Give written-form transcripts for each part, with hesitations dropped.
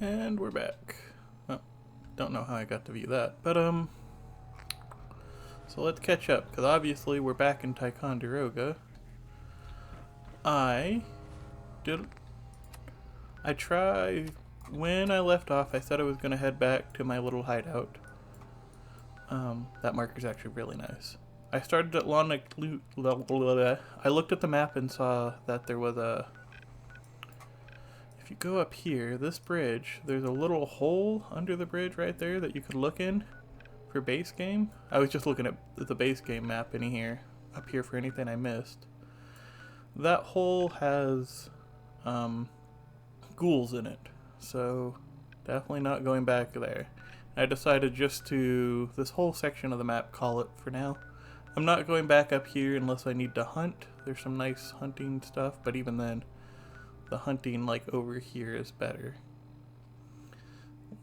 And we're back. Oh, don't know how I got to view that, but so let's catch up, because obviously we're back in Ticonderoga. I tried, when I left off, I said I was going to head back to my little hideout. That marker's actually really nice. I started at I looked at the map and saw that there was a... If you go up here, this bridge, there's a little hole under the bridge right there that you could look in for base game. I was just looking at the base game map in here, up here for anything I missed. That hole has ghouls in it, so definitely not going back there. I decided just to, this whole section of the map, call it for now. I'm not going back up here unless I need to hunt. There's some nice hunting stuff, but even then, the hunting like over here is better.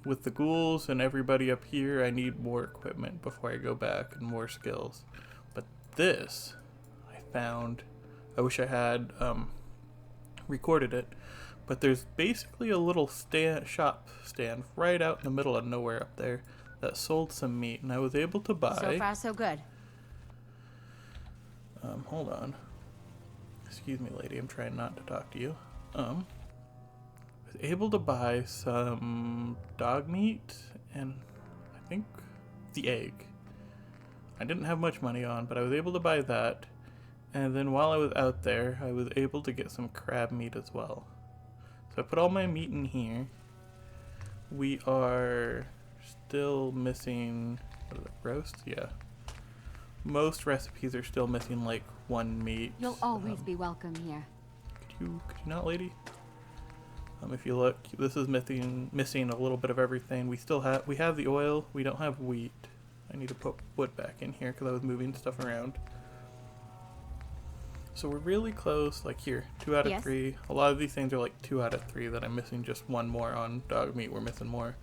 With the ghouls and everybody up here, I need more equipment before I go back and more skills. But this, I found, I wish I had recorded it, but there's basically a little shop stand right out in the middle of nowhere up there that sold some meat, and I was able to buy... So far, so good. Hold on. Excuse me, lady, I'm trying not to talk to you. I was able to buy some dog meat and I think the egg. I didn't have much money on, but I was able to buy that. And then while I was out there, I was able to get some crab meat as well. So I put all my meat in here. We are still missing, what is it, roast? Yeah. Most recipes are still missing like one meat. You'll always be welcome here. Could you not, lady? If you look, this is missing a little bit of everything. We have the oil. We don't have wheat. I need to put wood back in here because I was moving stuff around. So we're really close. Like here, 2 out of 3. A lot of these things are like 2 out of 3 that I'm missing just one more on. Dog meat, we're missing more.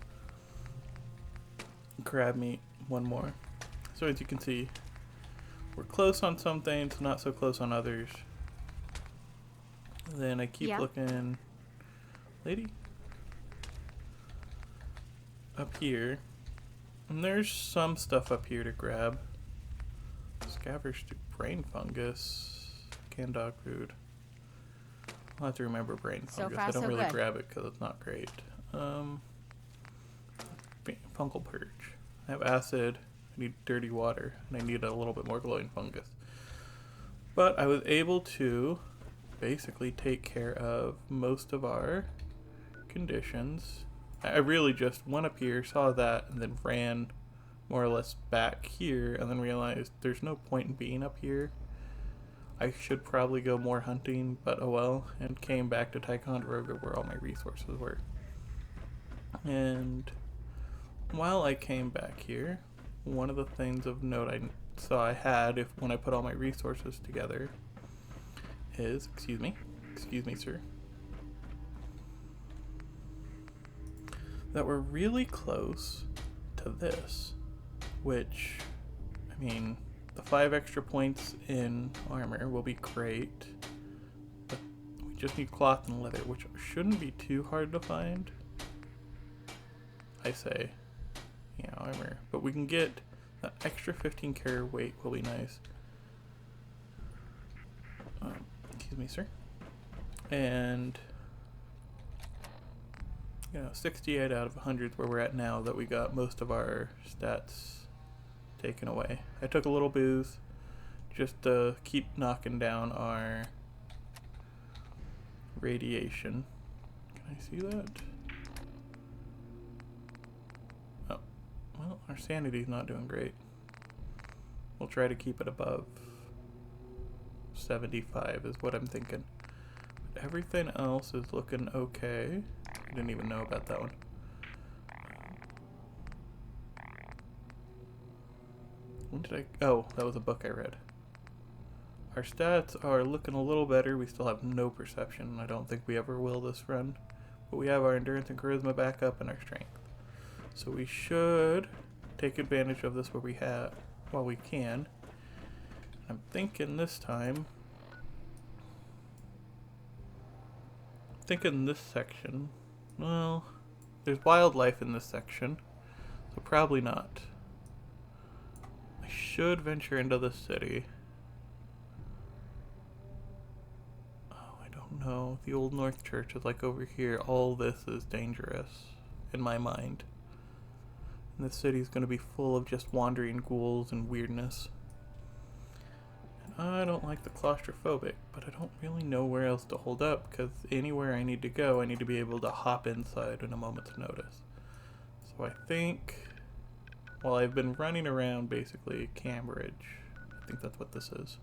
Crab meat, one more. So as you can see, we're close on some things, not so close on others. Then I keep looking, lady, up here, and there's some stuff up here to grab. Scavenge brain fungus, canned dog food. I'll have to remember brain fungus. I don't really grab it because it's not great. Fungal purge. I have acid. I need dirty water, and I need a little bit more glowing fungus. But I was able to basically take care of most of our conditions. I really just went up here, saw that, and then ran more or less back here, and then realized there's no point in being up here. I should probably go more hunting, but oh well, and came back to Ticonderoga where all my resources were. And while I came back here, one of the things of note I saw I had when I put all my resources together is, excuse me sir, that we're really close to this, which, I mean, the 5 extra points in armor will be great, but we just need cloth and leather, which shouldn't be too hard to find, I say. Yeah, armor, but we can get that extra 15 carry weight will be nice. Excuse me, sir. And 68 out of 100 is where we're at now that we got most of our stats taken away. I took a little booze just to keep knocking down our radiation. Can I see that? Oh, well, our sanity's not doing great. We'll try to keep it above 75 is what I'm thinking. But everything else is looking okay. I didn't even know about that one. When did I... Oh, that was a book I read. Our stats are looking a little better. We still have no perception. I don't think we ever will this run. But we have our endurance and charisma back up and our strength. So we should take advantage of this while we can. I'm thinking this time... thinking this section... Well, There's wildlife in this section, so probably not. I should venture into the city. Oh, I don't know. The Old North Church is like over here. All this is dangerous in my mind. And the city's going to be full of just wandering ghouls and weirdness. And I don't like the claustrophobic, but I don't really know where else to hold up, because anywhere I need to go, I need to be able to hop inside in a moment's notice. So I think, while I've been running around basically Cambridge, I think that's what this is.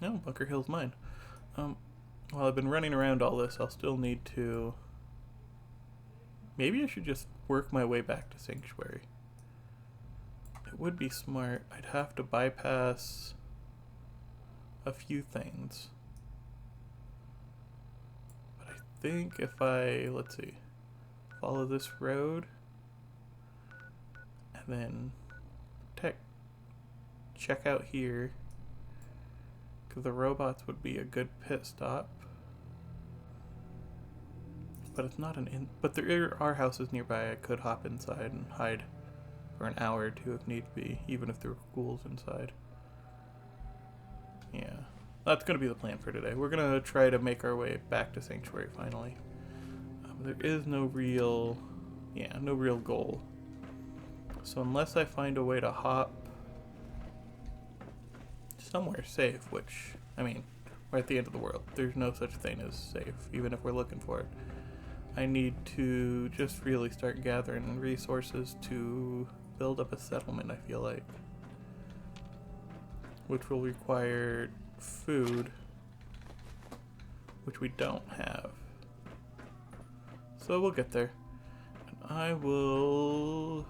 No, Bunker Hill's mine. While I've been running around all this, I'll still need to... Maybe I should just work my way back to Sanctuary. It would be smart. I'd have to bypass a few things. But I think if I, let's see, follow this road and then check out here, because the robots would be a good pit stop. But it's not but there are houses nearby I could hop inside and hide for an hour or two if need be, even if there were ghouls inside. Yeah, that's gonna be the plan for today. We're gonna try to make our way back to Sanctuary finally. There is no real goal. So unless I find a way to hop somewhere safe, which, I mean, we're at the end of the world. There's no such thing as safe, even if we're looking for it. I need to just really start gathering resources to build up a settlement, I feel like. Which will require food, which we don't have. So we'll get there. And I will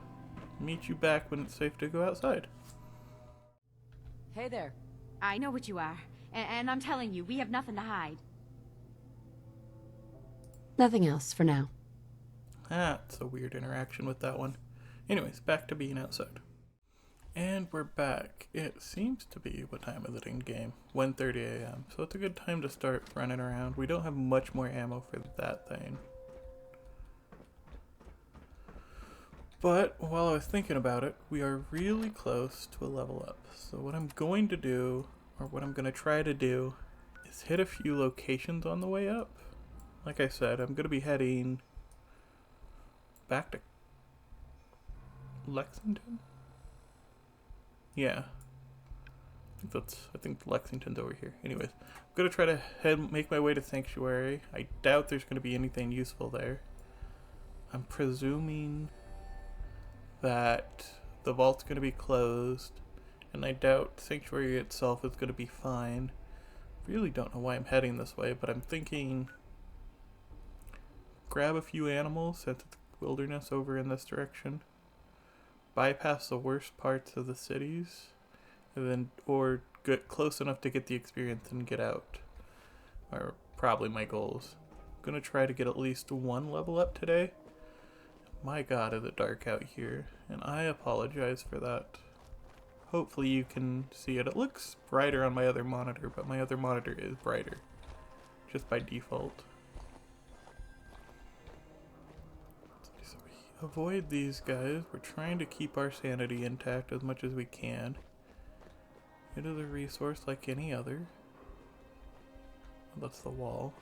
meet you back when it's safe to go outside. Hey there. I know what you are. And I'm telling you, we have nothing to hide. Nothing else for now. That's a weird interaction with that one. Anyways, back to being outside. And we're back. It seems to be, what time is it in game? 1:30 a.m. So it's a good time to start running around. We don't have much more ammo for that thing. But while I was thinking about it, we are really close to a level up. So what I'm going to do, or what I'm going to try to do, is hit a few locations on the way up. Like I said, I'm going to be heading back to Lexington? Yeah. I think Lexington's over here. Anyways, I'm going to try to make my way to Sanctuary. I doubt there's going to be anything useful there. I'm presuming that the vault's going to be closed, and I doubt Sanctuary itself is going to be fine. Really don't know why I'm heading this way, but I'm thinking grab a few animals since it's wilderness over in this direction, bypass the worst parts of the cities, and then or get close enough to get the experience and get out are probably my goals. I'm gonna try to get at least one level up today. My god, is it dark out here, and I apologize for that. Hopefully you can see it. It looks brighter on my other monitor, but my other monitor is brighter just by default. So we avoid these guys. We're trying to keep our sanity intact as much as we can. It is a resource like any other. That's the wall.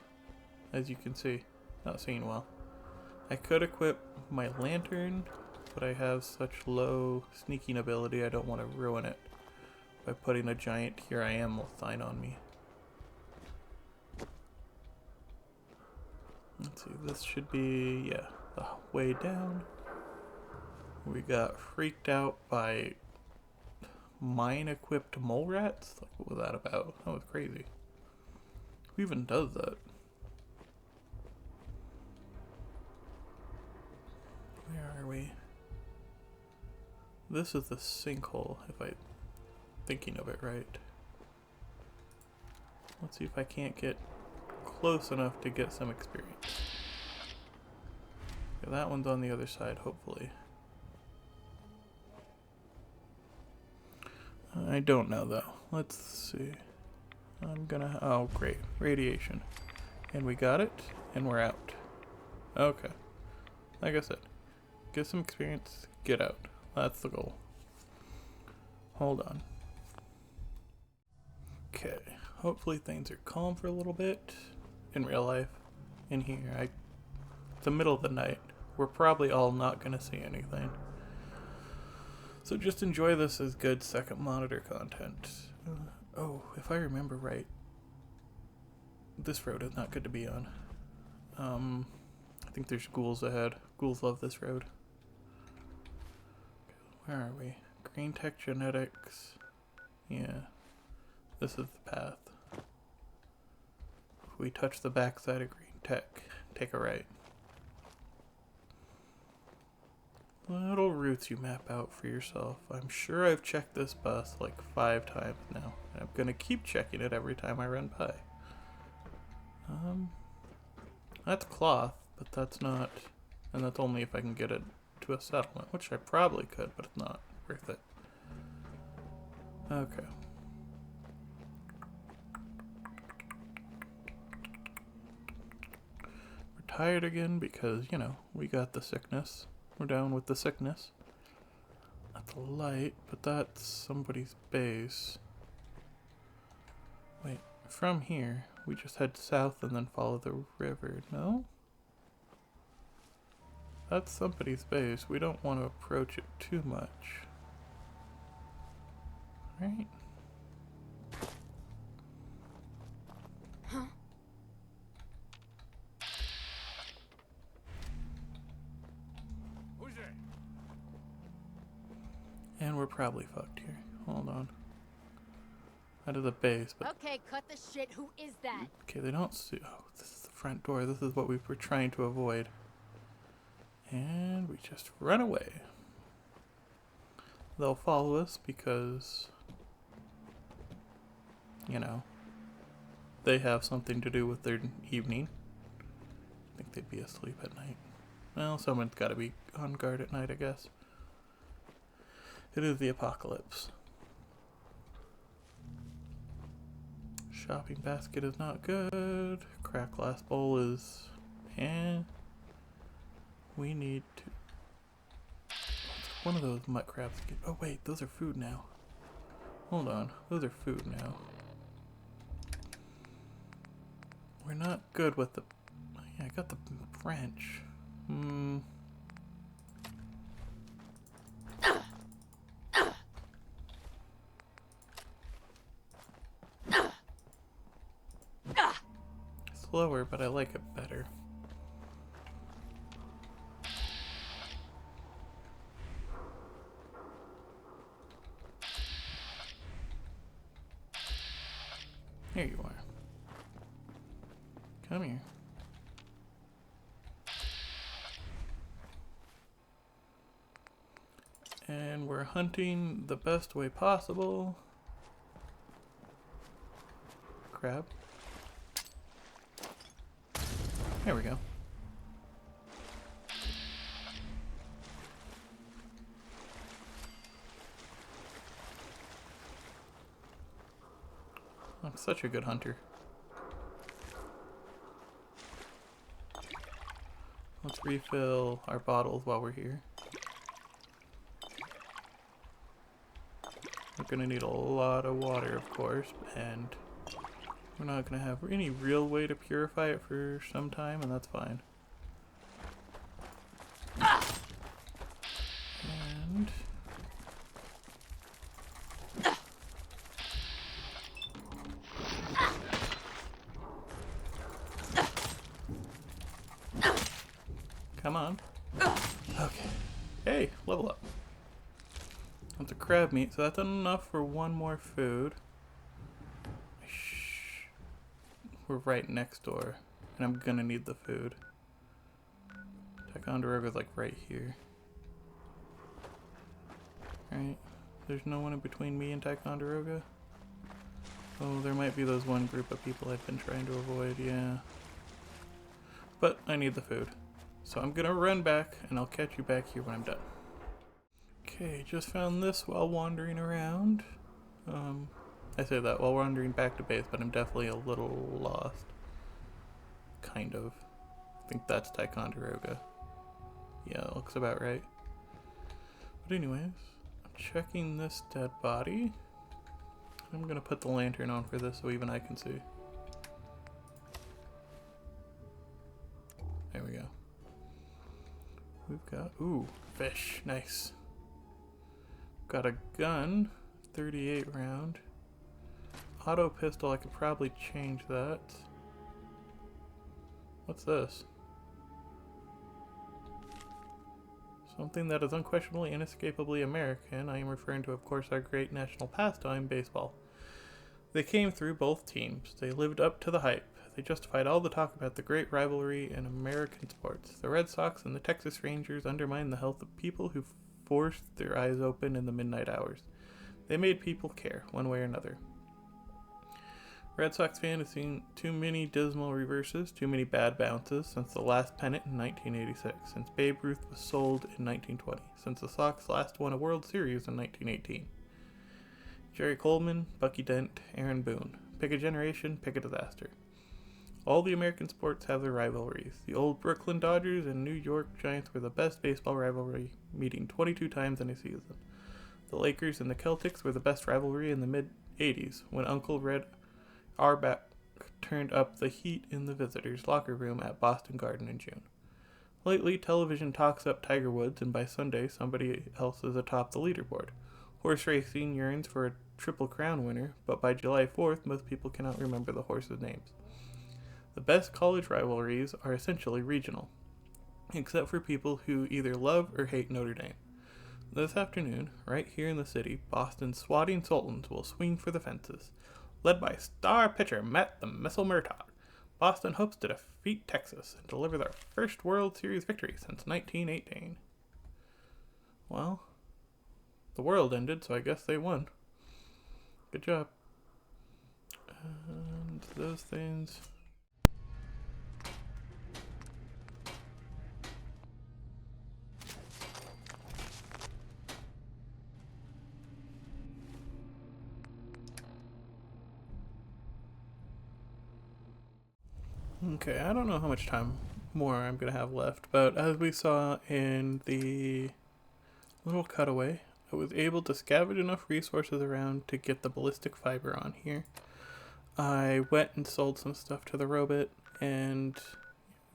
As you can see, not seeing well. I could equip my lantern, but I have such low sneaking ability I don't want to ruin it by putting a giant "Here I Am" sign on me. Let's see, this should be, yeah, the way down. We got freaked out by mine-equipped mole rats? Like, what was that about? That was crazy. Who even does that? Where are we? This is the sinkhole, if I'm thinking of it right. Let's see if I can't get close enough to get some experience. Yeah, that one's on the other side, hopefully. I don't know, though. Let's see. Oh, great. Radiation. And we got it, and we're out. Okay. Like I said, get some experience, get out. That's the goal. Hold on. Okay. Hopefully things are calm for a little bit. In real life. In here, it's the middle of the night. We're probably all not gonna see anything. So just enjoy this as good second monitor content. Oh, if I remember right, this road is not good to be on. I think there's ghouls ahead. Ghouls love this road. Where are we? Green Tech Genetics. Yeah. This is the path. If we touch the backside of Green Tech, take a right. Little routes you map out for yourself. I'm sure I've checked this bus like 5 times now. And I'm gonna keep checking it every time I run by. That's cloth, but that's not, and that's only if I can get it to a settlement, which I probably could, but it's not worth it. Okay. We're tired again because, you know, we got the sickness. We're down with the sickness. That's a light, but that's somebody's base. Wait, from here, we just head south and then follow the river, no? That's somebody's base. We don't want to approach it too much. Right? Huh? Who's there? And we're probably fucked here. Hold on. Out of the base, but Okay, cut the shit. Who is that? okay, they don't see. Oh, this is the front door. This is what we were trying to avoid. And we just run away. They'll follow us because, you know, they have something to do with their evening. I think they'd be asleep at night. Well, someone's got to be on guard at night, I guess. It is the apocalypse. Shopping basket is not good. Crack glass bowl is, we need to. One of those mutt crabs. Oh wait, those are food now. Hold on, those are food now. We're not good with the. Yeah, I got the French. Slower, but I like it better. Here you are. Come here. And we're hunting the best way possible. Crab. There we go. I'm such a good hunter. Let's refill our bottles while we're here. We're gonna need a lot of water, of course, and we're not gonna have any real way to purify it for some time, and that's fine. And come on. Okay. Hey, level up. That's a crab meat, so that's enough for one more food. We're right next door, and I'm gonna need the food. Ticonderoga's like right here. Right? There's no one in between me and Ticonderoga? Oh, there might be those one group of people I've been trying to avoid, yeah. But I need the food. So I'm gonna run back, and I'll catch you back here when I'm done. Okay, just found this while wandering around. I say that while wandering back to base, but I'm definitely a little lost. Kind of. think that's Ticonderoga. Yeah, that looks about right. But anyways, I'm checking this dead body. I'm gonna put the lantern on for this so even I can see. There we go. We've got, ooh, fish, nice. Got a gun, 38 round. Auto pistol, I could probably change that. What's this? Something that is unquestionably inescapably American. I am referring to, of course, our great national pastime, baseball. They came through both teams. They lived up to the hype. They justified all the talk about the great rivalry in American sports. The Red Sox and the Texas Rangers undermined the health of people who forced their eyes open in the midnight hours. They made people care, one way or another. Red Sox fan has seen too many dismal reverses, too many bad bounces since the last pennant in 1986, since Babe Ruth was sold in 1920, since the Sox last won a World Series in 1918. Jerry Coleman, Bucky Dent, Aaron Boone. Pick a generation, pick a disaster. All the American sports have their rivalries. The old Brooklyn Dodgers and New York Giants were the best baseball rivalry, meeting 22 times in a season. The Lakers and the Celtics were the best rivalry in the mid-'80s, when Uncle Red Auerbach turned up the heat in the visitors' locker room at Boston Garden in June. Lately, television talks up Tiger Woods, and by Sunday, somebody else is atop the leaderboard. Horse racing yearns for a Triple Crown winner, but by July 4th, most people cannot remember the horses' names. The best college rivalries are essentially regional, except for people who either love or hate Notre Dame. This afternoon, right here in the city, Boston's swatting Sultans will swing for the fences. Led by star pitcher Matt the Missile Murtaugh, Boston hopes to defeat Texas and deliver their first World Series victory since 1918. Well, the world ended, so I guess they won. Good job. And those things... Okay, I don't know how much time more I'm going to have left, but as we saw in the little cutaway, I was able to scavenge enough resources around to get the ballistic fiber on here. I went and sold some stuff to the robot and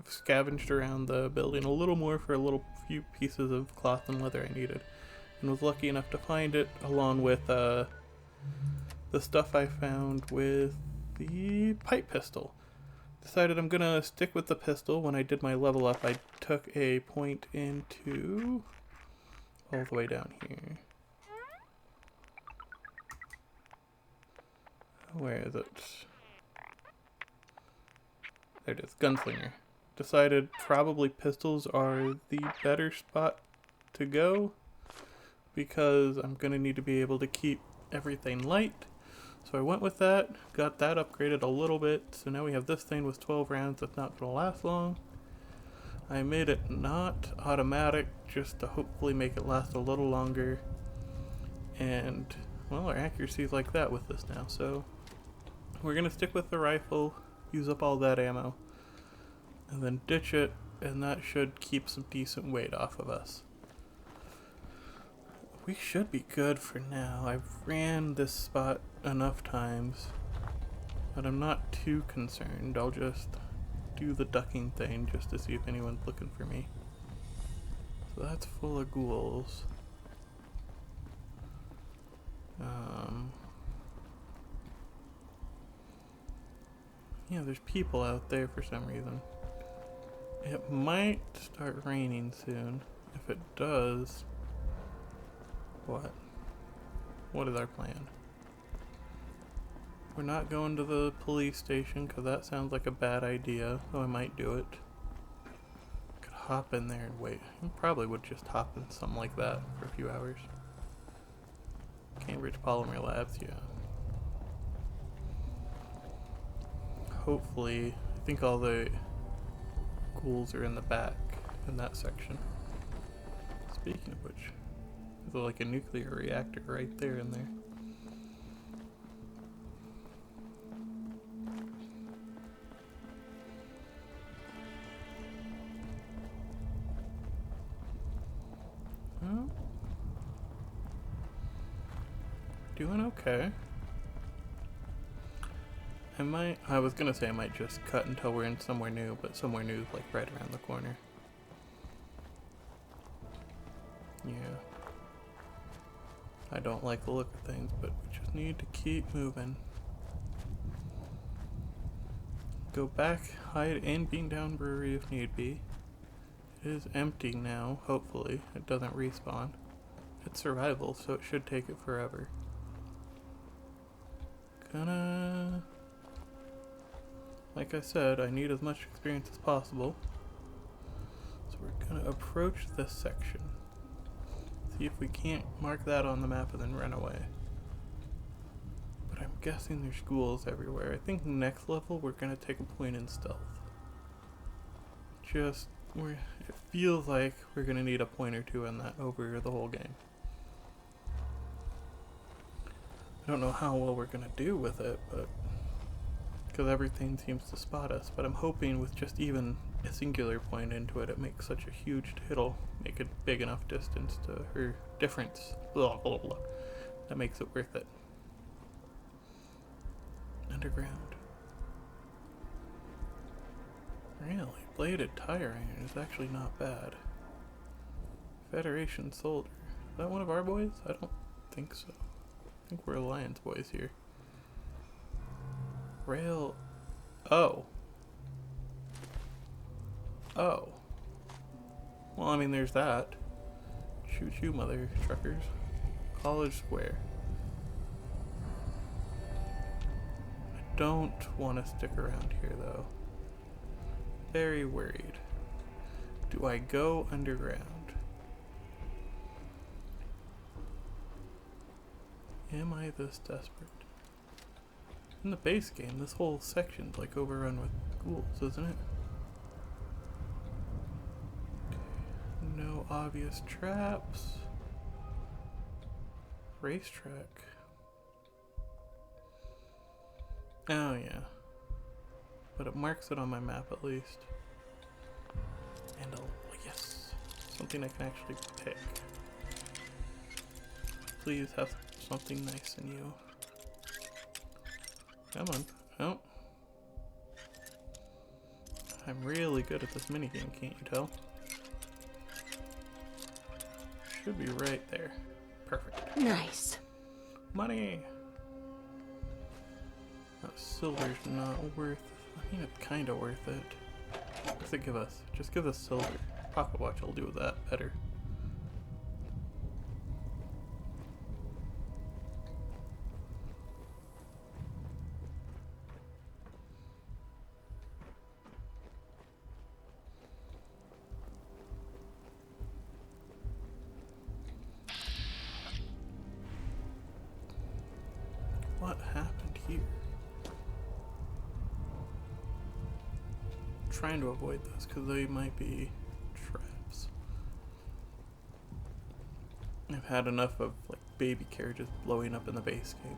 scavenged around the building a little more for a little few pieces of cloth and leather I needed, and was lucky enough to find it along with the stuff I found with the pipe pistol. Decided I'm gonna stick with the pistol. When I did my level up, I took a point into all the way down here. Where is it? There it is, Gunslinger. Decided probably pistols are the better spot to go because I'm gonna need to be able to keep everything light. So I went with that, got that upgraded a little bit, so now we have this thing with 12 rounds that's not going to last long. I made it not automatic, just to hopefully make it last a little longer. And, well, our accuracy is like that with this now, so we're going to stick with the rifle, use up all that ammo, and then ditch it, and that should keep some decent weight off of us. We should be good for now. I've ran this spot enough times, but I'm not too concerned. I'll just do the ducking thing just to see if anyone's looking for me. So that's full of ghouls. Yeah, there's people out there for some reason. It might start raining soon. If it does... What? What is our plan? We're not going to the police station because that sounds like a bad idea, though I might do it. Could hop in there and wait. I probably would just hop in something like that for a few hours. Cambridge Polymer Labs, yeah. Hopefully, I think all the ghouls are in the back in that section. Speaking of which, there's like a nuclear reactor right there in there. Doing okay. I was gonna say I might just cut until we're in somewhere new, but somewhere new is like right around the corner. Yeah. I don't like the look of things, but we just need to keep moving. Go back, hide in Beantown Brewery if need be. It is empty now, hopefully. It doesn't respawn. It's survival, so it should take it forever. Like I said, I need as much experience as possible. So we're gonna approach this section. See if we can't mark that on the map and then run away. But I'm guessing there's schools everywhere. I think next level we're gonna take a point in stealth. It feels like we're gonna need a point or two in that over the whole game. I don't know how well we're gonna do with it, but because everything seems to spot us, but I'm hoping with just even a singular point into it, it makes such a huge, it'll make a big enough distance to, or difference, blah, blah, blah, that makes it worth it. Underground. Really? Bladed tire iron is actually not bad. Federation soldier. Is that one of our boys? I don't think so. I think we're Alliance boys here. Rail. Oh. Oh. Well, I mean, there's that. Choo-choo, mother truckers. College Square. I don't want to stick around here, though. Very worried. Do I go underground? Am I this desperate? In the base game, this whole section's like overrun with ghouls, isn't it? No obvious traps. Racetrack. Oh yeah. But it marks it on my map at least. And yes, something I can actually pick. Please have something nice in you. Come on. Oh. I'm really good at this minigame, can't you tell? Should be right there. Perfect. Nice. Money! That silver's not worth... I mean, it's kinda worth it. What's it give us? Just give us silver. Pocket watch will do that better. What happened here? I'm trying to avoid this because they might be traps. I've had enough of like baby carriages blowing up in the base game.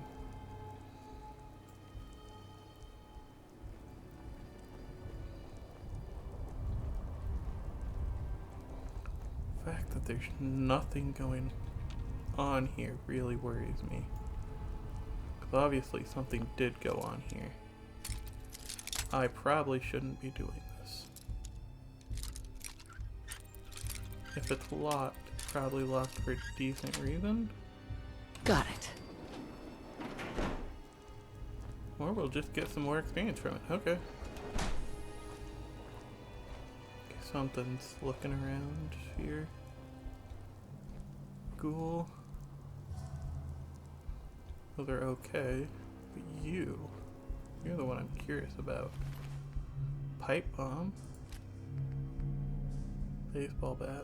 The fact that there's nothing going on here really worries me. Obviously something did go on here. I probably shouldn't be doing this. If it's locked, probably locked for a decent reason. Got it. Or we'll just get some more experience from it. Okay. Something's looking around here. Ghoul. Well, they're okay, but you're the one I'm curious about. Pipe bomb. Baseball bat.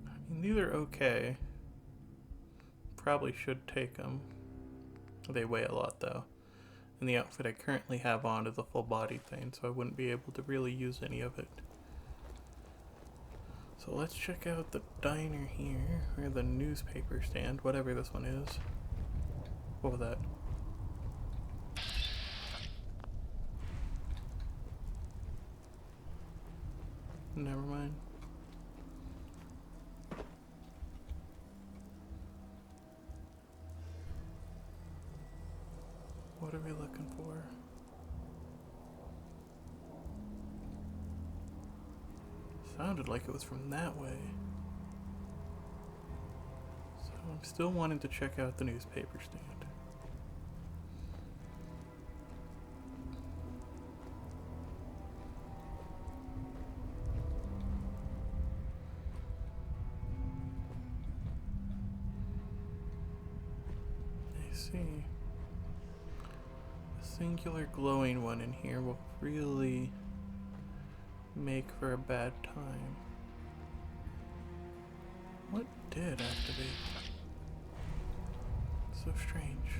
I mean, these are okay. Probably should take them. They weigh a lot though. And the outfit I currently have on is a full body thing, so I wouldn't be able to really use any of it. So let's check out the diner here, or the newspaper stand, whatever this one is. What was that? Never mind. What are we looking for? Sounded like it was from that way. So I'm still wanting to check out the newspaper stand. I see. A singular glowing one in here will really make for a bad time. What did activate? So strange.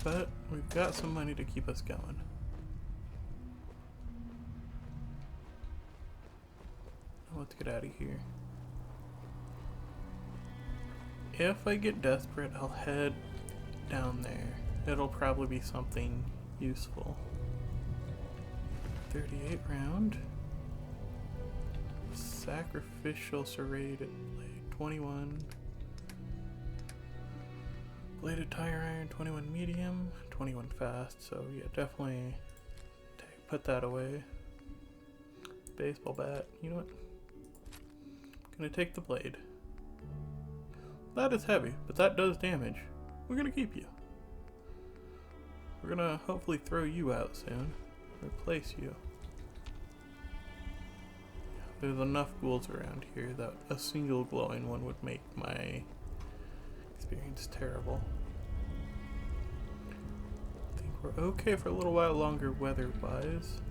But we've got some money to keep us going. Let's get out of here. If I get desperate, I'll head down there. It'll probably be something useful. 38 round. Sacrificial serrated blade, 21. Bladed tire iron, 21 medium, 21 fast. So yeah, definitely put that away. Baseball bat. You know what? Gonna take the blade. That is heavy, but that does damage. We're gonna keep you. We're gonna hopefully throw you out soon. Replace you. There's enough ghouls around here that a single glowing one would make my experience terrible. I think we're okay for a little while longer weather-wise.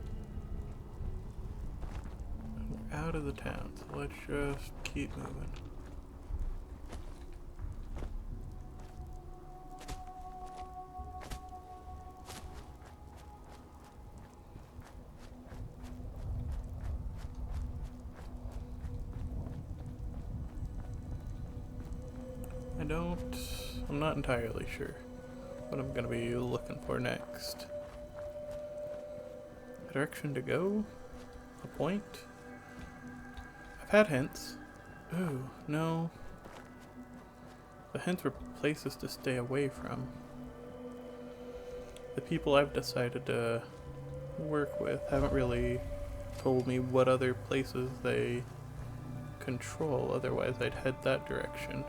And we're out of the town, so let's just keep moving. I'm not entirely sure what I'm gonna be looking for next. A direction to go? A point? I've had hints. Ooh, no. The hints were places to stay away from. The people I've decided to work with haven't really told me what other places they control, otherwise I'd head that direction.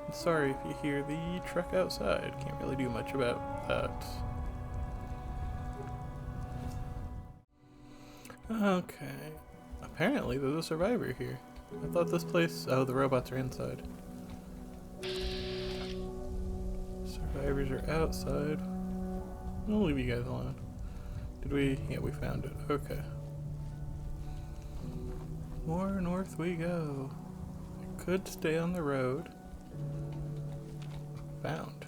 I'm sorry if you hear the truck outside. Can't really do much about that. Okay. Apparently there's a survivor here. I thought this place... Oh, the robots are inside. Survivors are outside. I'll leave you guys alone. Did we... Yeah, we found it. Okay. More north we go. I could stay on the road. Found.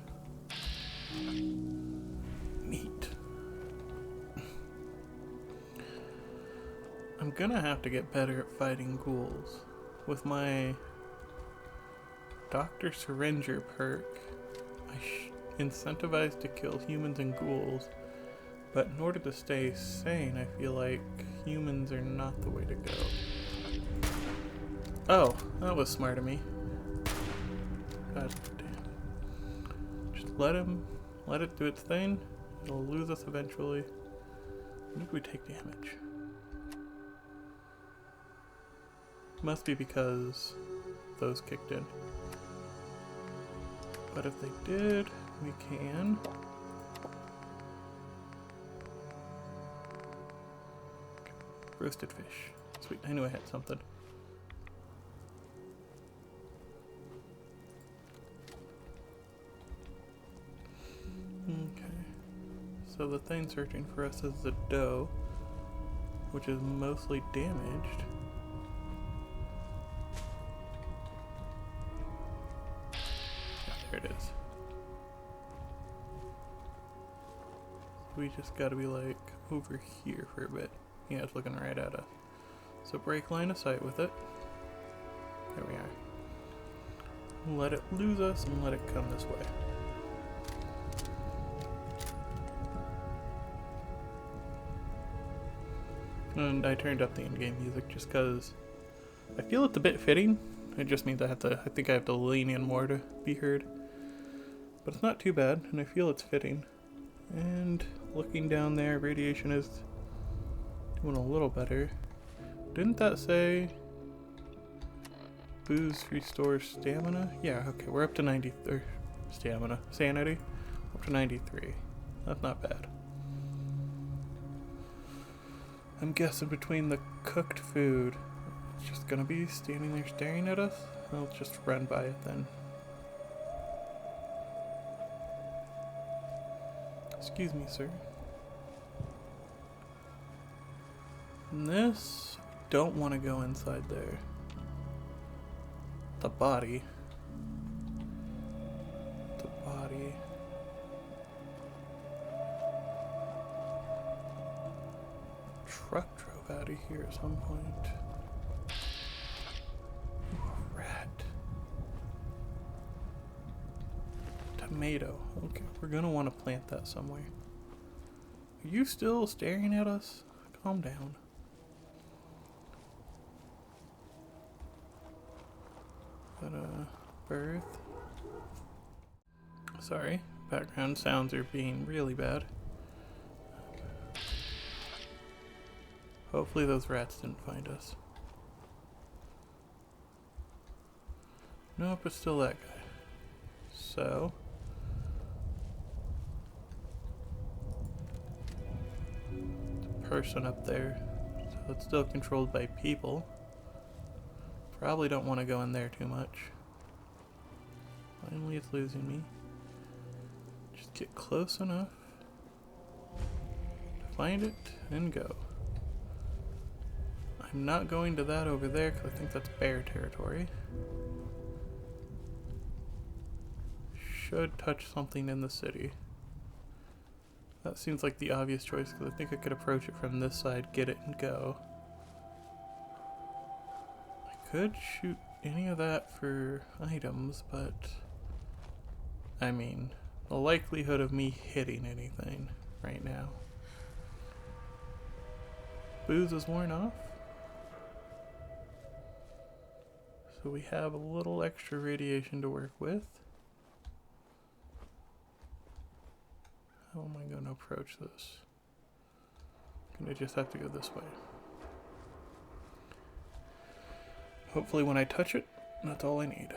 Neat. I'm gonna have to get better at fighting ghouls. With my Dr. Syringer perk, I'm incentivized to kill humans and ghouls, but in order to stay sane, I feel like humans are not the way to go. Oh, that was smart of me. God damn. Just let it do its thing. It'll lose us eventually. When did we take damage? Must be because those kicked in. But if they did, we can. Roasted fish. Sweet, I knew I had something. Okay. So the thing searching for us is the doe, which is mostly damaged. There it is. We just gotta be like over here for a bit. Yeah, it's looking right at us. So break line of sight with it. There we are. Let it lose us and let it come this way. And I turned up the in-game music just because I feel it's a bit fitting. It just means I think I have to lean in more to be heard. But it's not too bad, and I feel it's fitting. And looking down there, radiation is doing a little better. Didn't that say booze restores stamina? Yeah, okay, we're up to 90, or stamina, sanity, up to 93. That's not bad. I'm guessing between the cooked food, it's just gonna be standing there staring at us. I'll just run by it then. Excuse me, sir. And this, don't want to go inside there. The body. The body. Truck drove out of here at some point. Ooh, a rat. Tomato. Okay, we're gonna want to plant that somewhere. Are you still staring at us? Calm down. Got a birth. Sorry, background sounds are being really bad. Hopefully those rats didn't find us. Nope, it's still that guy. So the person up there, so it's still controlled by people. Probably don't want to go in there too much. Finally it's losing me. Just get close enough to find it and go. I'm not going to that over there because I think that's bear territory. Should touch something in the city. That seems like the obvious choice because I think I could approach it from this side, get it, and go. I could shoot any of that for items, but I mean, the likelihood of me hitting anything right now. Booze is worn off. So we have a little extra radiation to work with. How am I going to approach this? I'm going to just have to go this way. Hopefully when I touch it, that's all I need.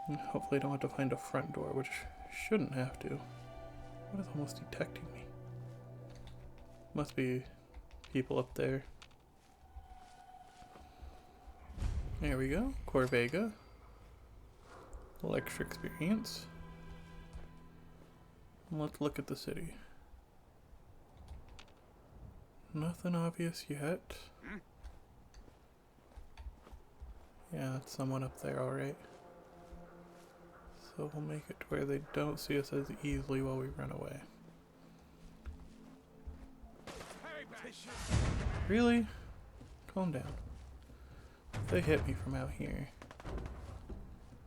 And hopefully I don't have to find a front door, which shouldn't have to. What is almost detecting me? Must be people up there. There we go. Corvega. Lecture experience. Let's look at the city. Nothing obvious yet. Yeah, it's someone up there, alright. So we'll make it to where they don't see us as easily while we run away. Really? Calm down. If they hit me from out here.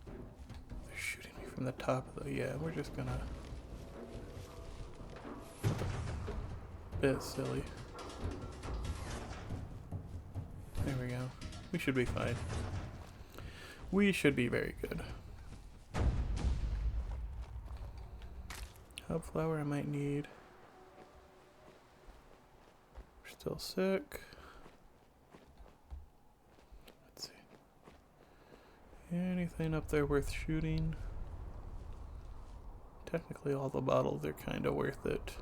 They're shooting me from the top of the... Yeah, we're just gonna... Bit silly. There we go. We should be fine. We should be very good. Hub flower I might need. We're still sick. Let's see. Anything up there worth shooting? Technically all the bottles are kind of worth it.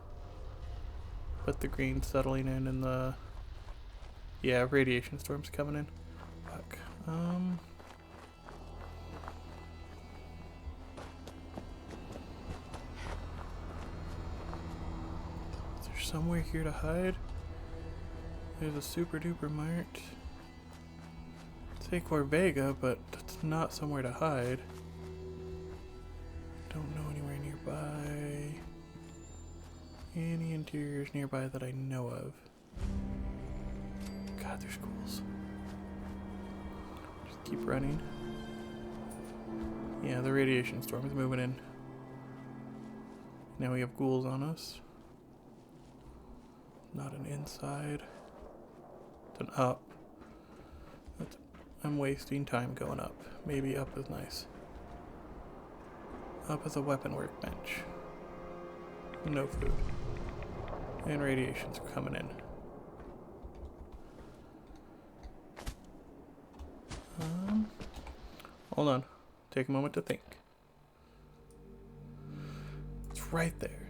But the green settling in and the... Yeah, radiation storm's coming in. Fuck. Is there somewhere here to hide? There's a super duper mart. Say Corvega, but it's not somewhere to hide. Don't know anywhere nearby. Any interiors nearby that I know of. God, there's ghouls. Just keep running. Yeah, the radiation storm is moving in. Now we have ghouls on us. Not an inside. Then up. I'm wasting time going up. Maybe up is nice. Up is a weapon workbench. No food. And radiation's coming in. Hold on. Take a moment to think. It's right there.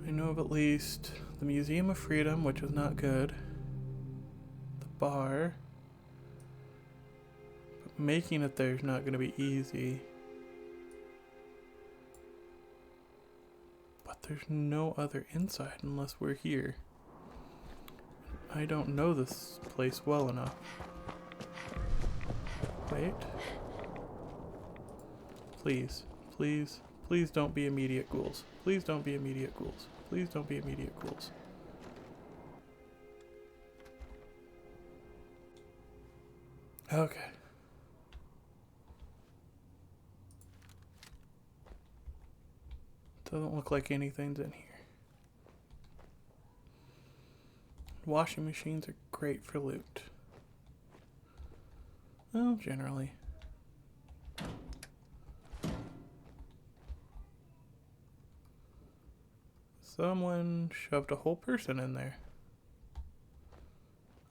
I know of at least the Museum of Freedom, which is not good. The bar. But making it there is not going to be easy. But there's no other inside unless we're here. I don't know this place well enough. Wait. Please, please, please don't be immediate ghouls. Please don't be immediate ghouls. Please don't be immediate ghouls. Okay. Doesn't look like anything's in here. Washing machines are great for loot. Well, generally. Someone shoved a whole person in there.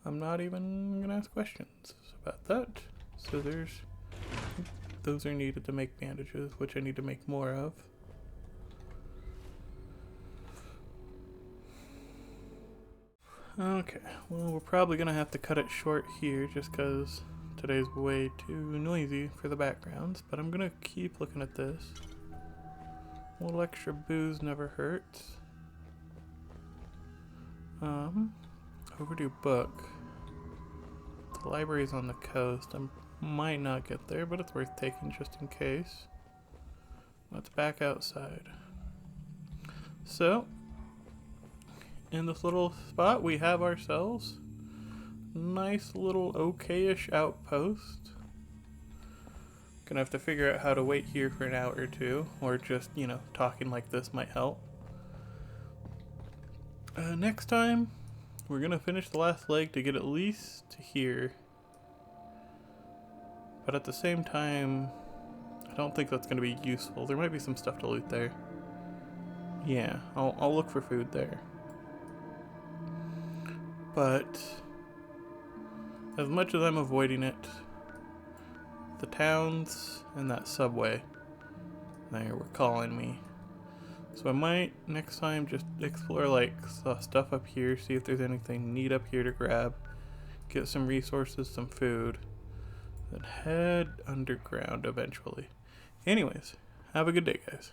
I'm not even gonna ask questions about that. Scissors. Those are needed to make bandages, which I need to make more of. Okay, well, we're probably gonna have to cut it short here just because today's way too noisy for the backgrounds, but I'm gonna keep looking at this. A little extra booze never hurts. Overdue book. The library's on the coast. I might not get there, but it's worth taking just in case. Let's back outside. So, in this little spot, we have ourselves a nice little okay-ish outpost. Gonna have to figure out how to wait here for an hour or two, or just, you know, talking like this might help. Next time, we're gonna finish the last leg to get at least to here. But at the same time, I don't think that's gonna be useful. There might be some stuff to loot there. Yeah, I'll look for food there. But as much as I'm avoiding it, the towns and that subway, they were calling me. So I might next time just explore like stuff up here, see if there's anything neat up here to grab, get some resources, some food, then head underground eventually. Anyways, have a good day, guys.